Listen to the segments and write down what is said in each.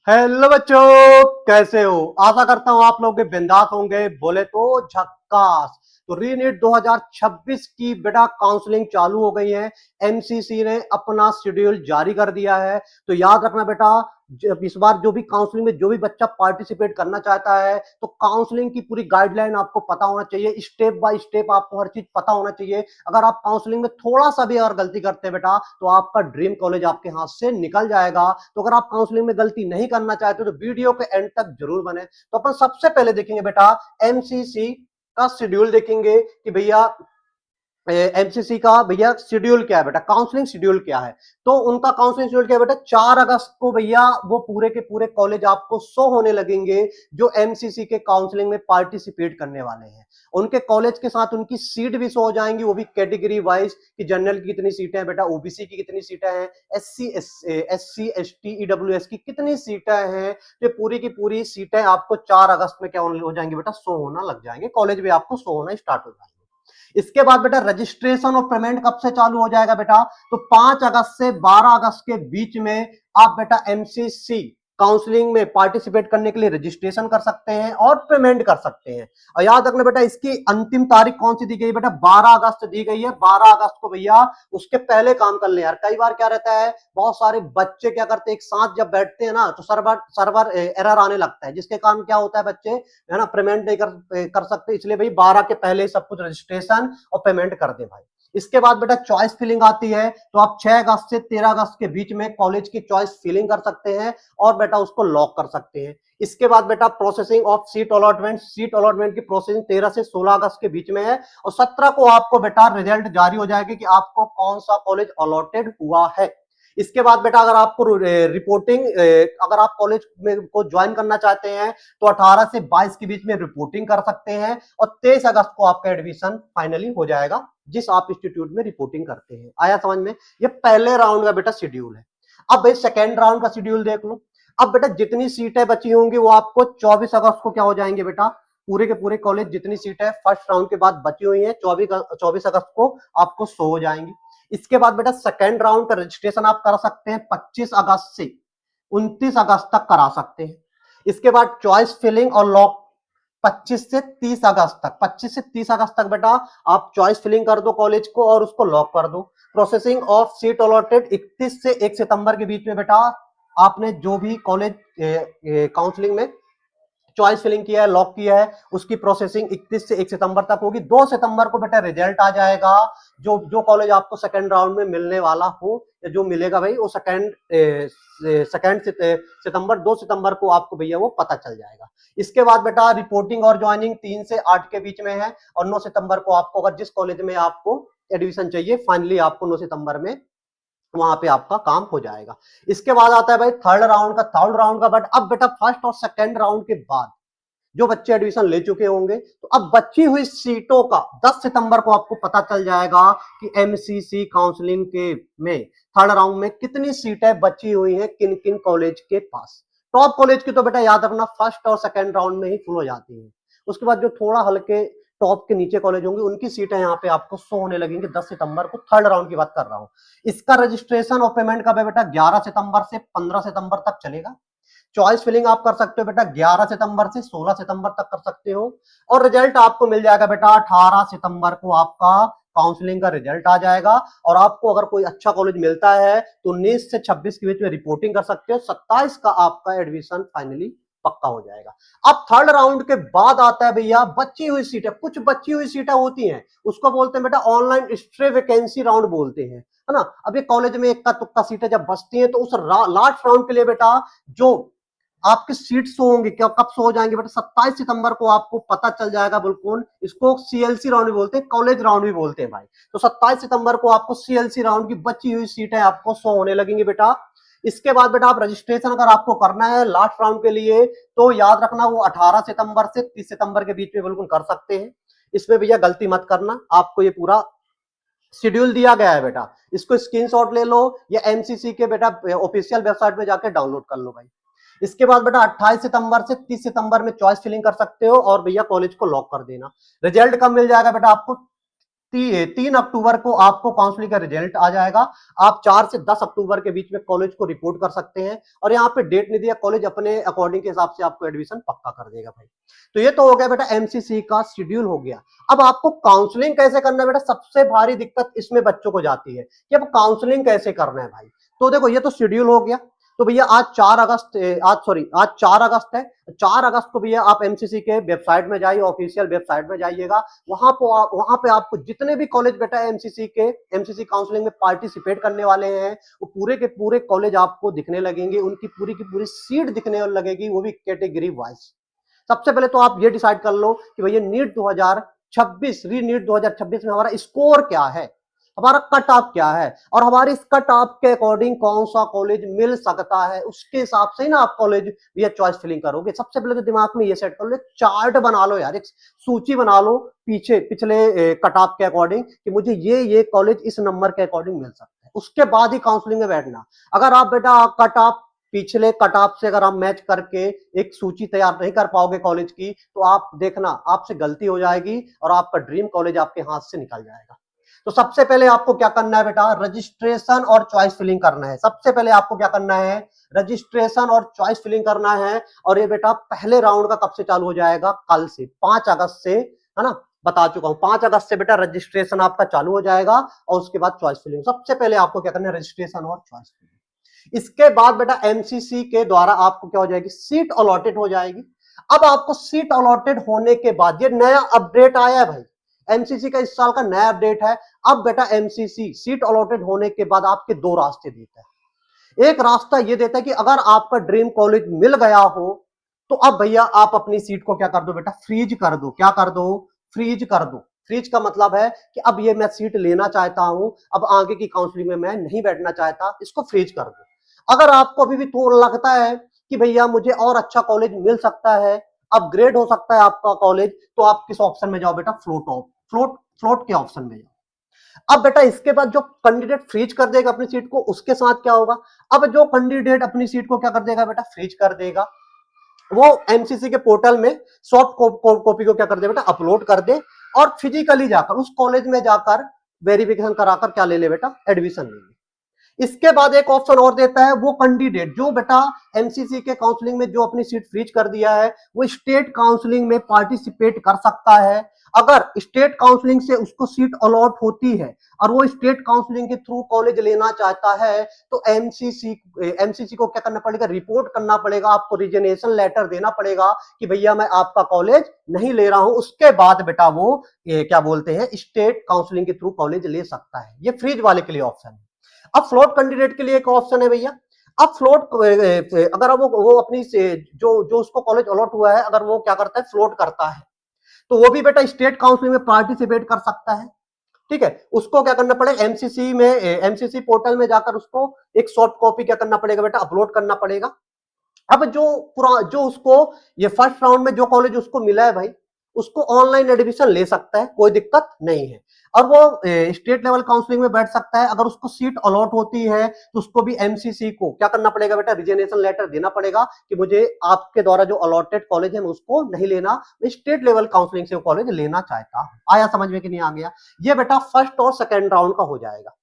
Hello बच्चों, कैसे हो? आशा करता हूं आप लोग भी बिंदास होंगे। बोले तो झक्कास। तो रीनीट 2026 की बेटा काउंसलिंग चालू हो गई है। एमसीसी ने अपना शेड्यूल जारी कर दिया है। तो याद रखना बेटा, इस बार जो भी काउंसलिंग में जो भी बच्चा पार्टिसिपेट करना चाहता है तो काउंसलिंग की पूरी गाइडलाइन आपको पता होना चाहिए। स्टेप बाय स्टेप आपको हर चीज पता होना चाहिए। अगर आप काउंसलिंग में थोड़ा सा भी अगर गलती करते हैं बेटा, तो आपका ड्रीम कॉलेज आपके हाथ से निकल जाएगा। तो अगर आप काउंसलिंग में गलती नहीं करना चाहते तो वीडियो के एंड तक जरूर बने। तो अपन सबसे पहले देखेंगे बेटा एमसीसी का शेड्यूल देखेंगे कि भैया एमसीसी का भैया शेड्यूल क्या है, बेटा काउंसलिंग शेड्यूल क्या है। तो उनका काउंसलिंग शेड्यूल क्या है बेटा, 4 अगस्त को भैया वो पूरे के पूरे कॉलेज आपको शो होने लगेंगे जो एमसीसी के काउंसलिंग में पार्टिसिपेट करने वाले हैं। उनके कॉलेज के साथ उनकी सीट भी शो हो जाएंगी, वो भी कैटेगरी वाइज कि जनरल की कितनी सीटें हैं बेटा, ओबीसी की कितनी सीटें हैं, एससी एसटी ईडब्ल्यूएस की कितनी सीटें हैं। तो पूरी की पूरी सीटें आपको 4 अगस्त में क्या हो जाएंगी बेटा, शो होना लग जाएंगे, कॉलेज में आपको शो होना स्टार्ट हो जाएंगे। इसके बाद बेटा रजिस्ट्रेशन और पेमेंट कब से चालू हो जाएगा बेटा, तो 5 अगस्त से 12 अगस्त के बीच में आप बेटा एमसीसी काउंसलिंग में पार्टिसिपेट करने के लिए रजिस्ट्रेशन कर सकते हैं और पेमेंट कर सकते हैं। और याद रखना बेटा, इसकी अंतिम तारीख कौन सी दी गई बेटा, 12 अगस्त दी गई है। 12 अगस्त को भैया उसके पहले काम कर ले यार। कई बार क्या रहता है, बहुत सारे बच्चे क्या करते हैं, एक साथ जब बैठते हैं ना तो सर्वर सर्वर एरर आने लगता है, जिसके कारण क्या होता है, बच्चे है ना पेमेंट नहीं कर सकते। इसलिए भाई 12 के पहले सब कुछ रजिस्ट्रेशन और पेमेंट कर दे भाई। इसके बाद बेटा चॉइस फिलिंग आती है। तो आप 6 अगस्त से 13 अगस्त के बीच में कॉलेज की चॉइस फिलिंग कर सकते हैं और बेटा उसको लॉक कर सकते हैं। इसके बाद बेटा प्रोसेसिंग ऑफ सीट अलॉटमेंट की प्रोसेसिंग 13 से 16 अगस्त के बीच में है। और 17 को आपको बेटा रिजल्ट जारी हो जाएगी कि आपको कौन सा कॉलेज अलॉटेड हुआ है। इसके बाद बेटा अगर आपको रिपोर्टिंग, अगर आप कॉलेज में को ज्वाइन करना चाहते हैं तो 18 से 22 के बीच में रिपोर्टिंग कर सकते हैं और 23 अगस्त को आपका एडमिशन फाइनली हो जाएगा जिस आप इंस्टीट्यूट में रिपोर्टिंग करते हैं। आया समझ में? ये पहले राउंड का बेटा शेड्यूल है। अब भाई सेकेंड राउंड का शेड्यूल देख लो। अब बेटा जितनी सीटें बची होंगी वो आपको 24 अगस्त को क्या हो जाएंगे बेटा, पूरे के पूरे कॉलेज जितनी सीटें फर्स्ट राउंड के बाद बची हुई है 24 अगस्त को आपको शो हो जाएंगी। इसके बाद बेटा सेकेंड राउंड का रजिस्ट्रेशन आप कर सकते हैं 25 अगस्त से 29 अगस्त तक करा सकते हैं। इसके बाद चॉइस फिलिंग और लॉक 25 से 30 अगस्त तक, 25 से 30 अगस्त तक बेटा आप चॉइस फिलिंग कर दो कॉलेज को और उसको लॉक कर दो। प्रोसेसिंग ऑफ सीट अलॉटेड 31 से 1 सितंबर के बीच में बेटा आपने जो भी कॉलेज काउंसलिंग में चॉइस फिलिंग किया है, लॉक किया है, उसकी प्रोसेसिंग 31 से 1 सितंबर तक होगी। 2 सितंबर को बेटा रिजल्ट आ जाएगा। जो जो कॉलेज आपको सेकंड राउंड में मिलने वाला हो या जो मिलेगा भाई वो सेकंड सितंबर 2 सितंबर को आपको भैया वो पता चल जाएगा। इसके बाद बेटा रिपोर्टिंग और ज्वाइनिंग 3 से 8 के बीच में है और 9 सितंबर को आपको अगर जिस कॉलेज में आपको एडमिशन चाहिए फाइनली आपको 9 सितंबर में वहां पे आपका काम हो जाएगा। इसके बाद आता है भाई थर्ड राउंड का बट अब बेटा फर्स्ट और सेकंड राउंड के बाद जो बच्चे एडमिशन ले चुके होंगे तो अब बची हुई सीटों का 10 सितंबर को आपको पता चल जाएगा कि एमसीसी काउंसलिंग के में थर्ड राउंड में कितनी सीटें बची हुई हैं किन किन कॉलेज के पास। टॉप कॉलेज की तो बेटा याद रखना फर्स्ट और सेकंड राउंड में ही फुल हो जाती है। उसके बाद जो थोड़ा हल्के टॉप के नीचे कॉलेज होंगे उनकी सीटें यहाँ पे आपको शो होने लगेंगी 10 सितंबर को। थर्ड राउंड की बात कर रहा हूँ। इसका रजिस्ट्रेशन और पेमेंट कब है बेटा, 11 सितंबर से 15 सितंबर तक चलेगा। चॉइस फिलिंग आप कर सकते हो बेटा 11 सितंबर से 16 सितंबर तक कर सकते हो। और रिजल्ट आपको मिल जाएगा बेटा 18 सितंबर को आपका काउंसलिंग का रिजल्ट आ जाएगा। और आपको अगर कोई अच्छा कॉलेज मिलता है तो 19 से 26 के बीच में रिपोर्टिंग कर सकते हो। 27 का आपका एडमिशन फाइनली पक्का हो जाएगा। अब थर्ड राउंड के बाद आता है भैया बची हुई सीटें। कुछ बची हुई सीटें होती हैं उसको बोलते हैं बेटा ऑनलाइन स्ट्रे वैकेंसी राउंड बोलते हैं, है ना। अब ये कॉलेज में इक्का तुक्का सीटें जब बचती हैं तो उस लास्ट राउंड के लिए बेटा जो आपकी सीट शो होंगी, क्या कब शो हो जाएंगे बेटा, 27 सितंबर को आपको पता चल जाएगा बिल्कुल। इसको सीएलसी राउंड भी बोलते हैं, कॉलेज राउंड भी बोलते हैं भाई। तो 27 सितंबर को आपको सीएलसी राउंड की बची हुई सीटें आपको शो होने लगेंगी बेटा। इसके बाद बेटा आप रजिस्ट्रेशन अगर आपको करना है लास्ट राउंड के लिए तो याद रखना वो 18 सितंबर से 30 सितंबर के बीच में बिल्कुल कर सकते हैं। इसमें भैया गलती मत करना, आपको ये पूरा शेड्यूल दिया गया है बेटा। इसको स्क्रीनशॉट ले लो या एमसीसी के बेटा ऑफिशियल वेबसाइट पे जाके डाउनलोड कर लो भाई। इसके बाद बेटा 28 सितंबर से 30 सितंबर में चॉइस फिलिंग कर सकते हो और भैया कॉलेज को लॉक कर देना। रिजल्ट कब मिल जाएगा बेटा आपको, 3 अक्टूबर को आपको काउंसलिंग का रिजल्ट आ जाएगा। आप 4 से 10 अक्टूबर के बीच में कॉलेज को रिपोर्ट कर सकते हैं और यहाँ पे डेट नहीं दिया, कॉलेज अपने अकॉर्डिंग के हिसाब से आपको एडमिशन पक्का कर देगा भाई। तो ये तो हो गया बेटा एमसीसी का शेड्यूल हो गया। अब आपको काउंसलिंग कैसे करना है बेटा, सबसे भारी दिक्कत इसमें बच्चों को जाती है कि अब काउंसलिंग कैसे करना है भाई। तो देखो ये तो शेड्यूल हो गया। तो भैया आज 4 अगस्त आज 4 अगस्त है। 4 अगस्त को भैया आप एमसीसी के वेबसाइट में जाइए, ऑफिशियल वेबसाइट में जाइएगा। वहां पे आपको जितने भी कॉलेज बेटा एमसीसी काउंसलिंग में पार्टिसिपेट करने वाले हैं वो पूरे के पूरे कॉलेज आपको दिखने लगेंगे, उनकी पूरी की पूरी सीट दिखने लगेगी, वो भी कैटेगरी वाइज। सबसे पहले तो आप ये डिसाइड कर लो कि भैया नीट 2026 री नीट 2026 में हमारा स्कोर क्या है, हमारा कट ऑफ क्या है, और हमारे इस कट ऑफ के अकॉर्डिंग कौन सा कॉलेज मिल सकता है, उसके हिसाब से ना आप कॉलेज या चॉइस फिलिंग करोगे। सबसे पहले तो दिमाग में ये सेट कर लो, एक चार्ट बना लो यार, एक सूची बना लो पीछे पिछले कट ऑफ के अकॉर्डिंग कि मुझे ये कॉलेज इस नंबर के अकॉर्डिंग मिल सकता है। उसके बाद ही काउंसलिंग में बैठना। अगर आप बेटा कट ऑफ पिछले कट ऑफ से अगर आप मैच करके एक सूची तैयार नहीं कर पाओगे कॉलेज की, तो आप देखना आपसे गलती हो जाएगी और आपका ड्रीम कॉलेज आपके हाथ से निकल जाएगा। तो सबसे पहले आपको क्या करना है बेटा, रजिस्ट्रेशन और चॉइस फिलिंग करना है। सबसे पहले आपको क्या करना है, रजिस्ट्रेशन और चॉइस फिलिंग करना है। और ये बेटा पहले राउंड का कब से चालू हो जाएगा, कल से 5 अगस्त से, है ना, बता चुका हूं 5 अगस्त से बेटा रजिस्ट्रेशन आपका चालू हो जाएगा और उसके बाद चॉइस फिलिंग। सबसे पहले आपको क्या करना है, रजिस्ट्रेशन और चॉइस फिलिंग। इसके बाद बेटा एमसीसी के द्वारा आपको क्या हो जाएगी, सीट अलॉटेड हो जाएगी। अब आपको सीट अलॉटेड होने के बाद ये नया अपडेट आया है भाई, एमसीसी का इस साल का नया अपडेट है। अब बेटा एमसीसी सीट अलॉटेड होने के बाद आपके 2 रास्ते देता है। एक रास्ता ये देता है कि अगर आपका ड्रीम कॉलेज मिल गया हो तो अब भैया आप अपनी सीट को क्या कर दो बेटा, फ्रीज कर दो। क्या कर दो, फ्रीज कर दो। फ्रीज का मतलब है कि अब ये मैं सीट लेना चाहता हूं, अब आगे की काउंसलिंग में मैं नहीं बैठना चाहता, इसको फ्रीज कर दो। अगर आपको अभी भी तो लगता है कि भैया मुझे और अच्छा कॉलेज मिल सकता है, अपग्रेड हो सकता है आपका कॉलेज, तो आप किस ऑप्शन में जाओ बेटा, फ्लोट के ऑप्शन में जाओ। अब बेटा इसके बाद जो कैंडिडेट फ्रीज कर देगा अपनी सीट को, उसके साथ क्या होगा, अब जो कैंडिडेट अपनी सीट को क्या कर देगा बेटा, फ्रीज कर देगा, वो एमसीसी के पोर्टल में सॉफ्ट कॉपी को क्या कर दे बेटा, अपलोड कर दे और फिजिकली जाकर उस कॉलेज में जाकर वेरिफिकेशन कराकर क्या ले ले बेटा, एडमिशन ले ले। इसके बाद एक ऑप्शन और देता है, वो कैंडिडेट जो बेटा एमसीसी के काउंसलिंग में जो अपनी सीट फ्रीज कर दिया है, वो स्टेट काउंसलिंग में पार्टिसिपेट कर सकता है। अगर स्टेट काउंसलिंग से उसको सीट अलॉट होती है और वो स्टेट काउंसलिंग के थ्रू कॉलेज लेना चाहता है, तो एमसीसी को क्या करना पड़ेगा, रिपोर्ट करना पड़ेगा, आपको रिजनेशन लेटर देना पड़ेगा कि भैया मैं आपका कॉलेज नहीं ले रहा हूं। उसके बाद बेटा वो क्या बोलते हैं, स्टेट काउंसलिंग के थ्रू कॉलेज ले सकता है। ये फ्रीज वाले के लिए ऑप्शन है। अब फ्लोट कैंडिडेट के लिए एक ऑप्शन है भैया। अब फ्लोट अगर वो अपनी जो जो उसको कॉलेज अलॉट हुआ है, अगर वो क्या करता है, फ्लोट करता है, तो वो भी बेटा स्टेट काउंसलिंग में पार्टिसिपेट कर सकता है। ठीक है, उसको क्या करना पड़ेगा, एमसीसी पोर्टल में जाकर उसको एक सॉफ्ट कॉपी क्या करना पड़ेगा बेटा, अपलोड करना पड़ेगा। अब जो उसको ये फर्स्ट राउंड में जो कॉलेज उसको मिला है भाई, उसको ऑनलाइन एडमिशन ले सकता है, कोई दिक्कत नहीं है। और वो स्टेट लेवल काउंसलिंग में बैठ सकता है। अगर उसको सीट अलॉट होती है तो उसको भी एमसीसी को क्या करना पड़ेगा बेटा, रिजनेशन लेटर देना पड़ेगा कि मुझे आपके द्वारा जो अलॉटेड कॉलेज है मैं उसको नहीं लेना, मैं स्टेट लेवल काउंसलिंग से वो कॉलेज लेना चाहता हूं। आया समझ में कि नहीं आ गया। ये बेटा फर्स्ट और सेकेंड राउंड का हो जाएगा।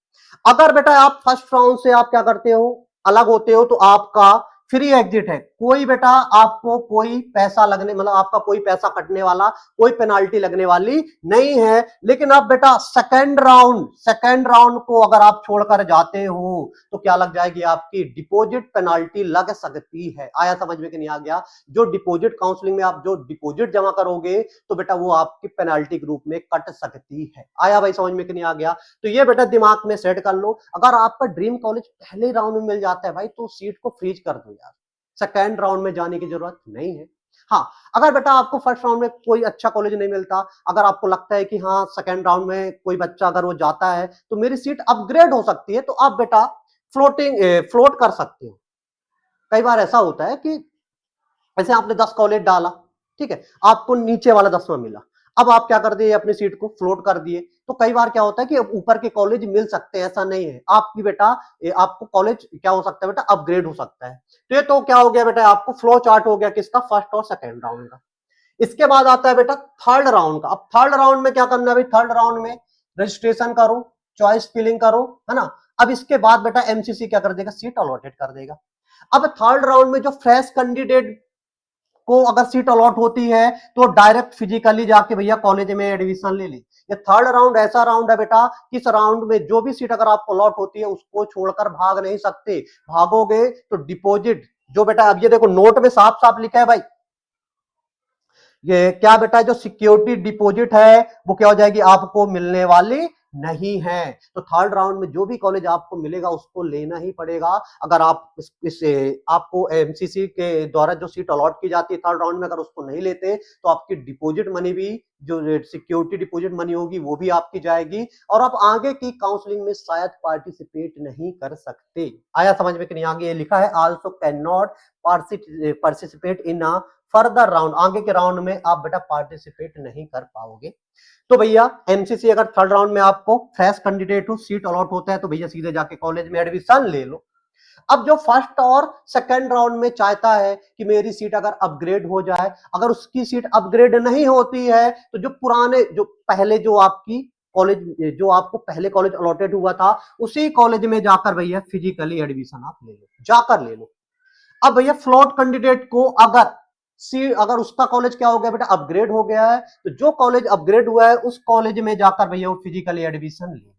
अगर बेटा आप फर्स्ट राउंड से आप क्या करते हो, अलग होते हो, तो आपका फ्री एग्जिट है। कोई बेटा आपको कोई पैसा लगने, मतलब आपका कोई पैसा कटने वाला, कोई पेनाल्टी लगने वाली नहीं है। लेकिन अब बेटा सेकंड राउंड को अगर आप छोड़कर जाते हो तो क्या लग जाएगी, आपकी डिपॉजिट पेनाल्टी लग सकती है। आया समझ में कि नहीं आ गया। जो डिपॉजिट काउंसलिंग में आप जो डिपॉजिट जमा करोगे तो बेटा वो आपकी पेनाल्टी के रूप में कट सकती है। आया भाई समझ में कि नहीं आ गया। तो ये बेटा दिमाग में सेट कर लो। अगर आपका ड्रीम कॉलेज पहले राउंड में मिल जाता है भाई, तो सीट को फ्रीज कर दो यार, सेकेंड राउंड में जाने की जरूरत नहीं है। हाँ, अगर बेटा आपको फर्स्ट राउंड में कोई अच्छा कॉलेज नहीं मिलता, अगर आपको लगता है कि हाँ सेकेंड राउंड में कोई बच्चा अगर वो जाता है तो मेरी सीट अपग्रेड हो सकती है, तो आप बेटा फ्लोट कर सकते हो। कई बार ऐसा होता है कि ऐसे आपने 10 कॉलेज डाला, ठीक है, आपको नीचे वाला 10वां मिला। अब आप क्या कर दिए, अपनी सीट को फ्लोट कर दिए। तो कई बार क्या होता है कि ऊपर के कॉलेज मिल सकते हैं, ऐसा नहीं है। आपकी बेटा आपको कॉलेज क्या हो सकता है बेटा, अपग्रेड हो सकता है। तो ये तो क्या हो गया बेटा, आपको फ्लो चार्ट हो गया किसका, फर्स्ट और सेकेंड राउंड का। इसके बाद आता है बेटा थर्ड राउंड का। अब थर्ड राउंड में क्या करना है भाई, थर्ड राउंड में रजिस्ट्रेशन करो, चॉइस फिलिंग करो, है ना। अब इसके बाद बेटा एमसीसी क्या कर देगा, सीट अलॉटेड कर देगा। अब थर्ड राउंड में जो फ्रेश कैंडिडेट को अगर सीट अलॉट होती है तो डायरेक्ट फिजिकली जाके भैया कॉलेज में एडमिशन ले ले। ये थर्ड राउंड ऐसा राउंड है बेटा, किस राउंड में जो भी सीट अगर आपको अलॉट होती है उसको छोड़कर भाग नहीं सकते। भागोगे तो डिपॉजिट, जो बेटा अब ये देखो नोट में साफ साफ लिखा है भाई, ये क्या बेटा, जो सिक्योरिटी डिपॉजिट है वो क्या हो जाएगी, आपको मिलने वाली नहीं है। तो थर्ड राउंड में जो भी कॉलेज आपको मिलेगा उसको लेना ही पड़ेगा। अगर आप आपको एमसीसी के द्वारा जो सीट अलॉट की जाती है थर्ड राउंड में अगर उसको नहीं लेते तो आपकी डिपॉजिट मनी भी, जो सिक्योरिटी डिपॉजिट मनी होगी वो भी आपकी जाएगी और आप आगे की काउंसलिंग में शायद पार्टिसिपेट नहीं कर सकते। आया समझ में कि नहीं? आगे ये लिखा है also can not participate in a further round, आगे के राउंड में आप बेटा पार्टिसिपेट नहीं कर पाओगे। तो भैया एमसीसी अगर थर्ड राउंड में आपको फ्रेश कैंडिडेट हो सीट अलॉट होता है तो भैया सीधे जाके कॉलेज में एडमिशन ले लो। अब जो फर्स्ट और सेकंड राउंड में चाहता है कि मेरी सीट अगर अपग्रेड हो जाए, अगर उसकी सीट अपग्रेड नहीं होती है तो जो पुराने, जो पहले जो आपकी कॉलेज, जो आपको पहले कॉलेज अलॉटेड हुआ था उसी कॉलेज में जाकर भैया फिजिकली एडमिशन आप ले लो, जाकर ले लो। अब भैया फ्लॉट कैंडिडेट को अगर उसका कॉलेज क्या हो गया बेटा, अपग्रेड हो गया है, तो जो कॉलेज अपग्रेड हुआ है उस कॉलेज में जाकर भैया वो फिजिकली एडमिशन ले।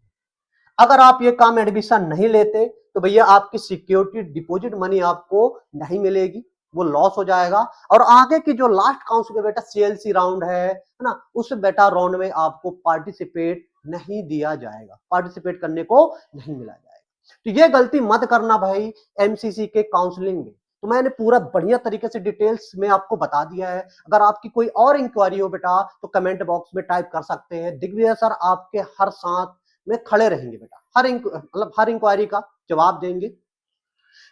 अगर आप ये काम एडमिशन नहीं लेते तो भैया आपकी सिक्योरिटी डिपॉजिट मनी आपको नहीं मिलेगी, वो लॉस हो जाएगा। और आगे की जो लास्ट काउंसिल बेटा सीएलसी राउंड है ना, उस बेटा राउंड में आपको पार्टिसिपेट नहीं दिया जाएगा, पार्टिसिपेट करने को नहीं मिला जाएगा। तो ये गलती मत करना भाई एमसीसी के काउंसलिंग में। तो मैंने पूरा बढ़िया तरीके से डिटेल्स में आपको बता दिया है। अगर आपकी कोई और इंक्वायरी हो बेटा तो कमेंट बॉक्स में टाइप कर सकते हैं। दिग्विजय सर आपके हर साथ में खड़े रहेंगे बेटा, मतलब हर इंक्वायरी का जवाब देंगे।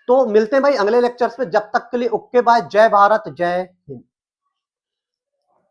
तो मिलते हैं भाई अगले लेक्चर्स में, जब तक के लिए ओके बाय, जय भारत जय हिंद।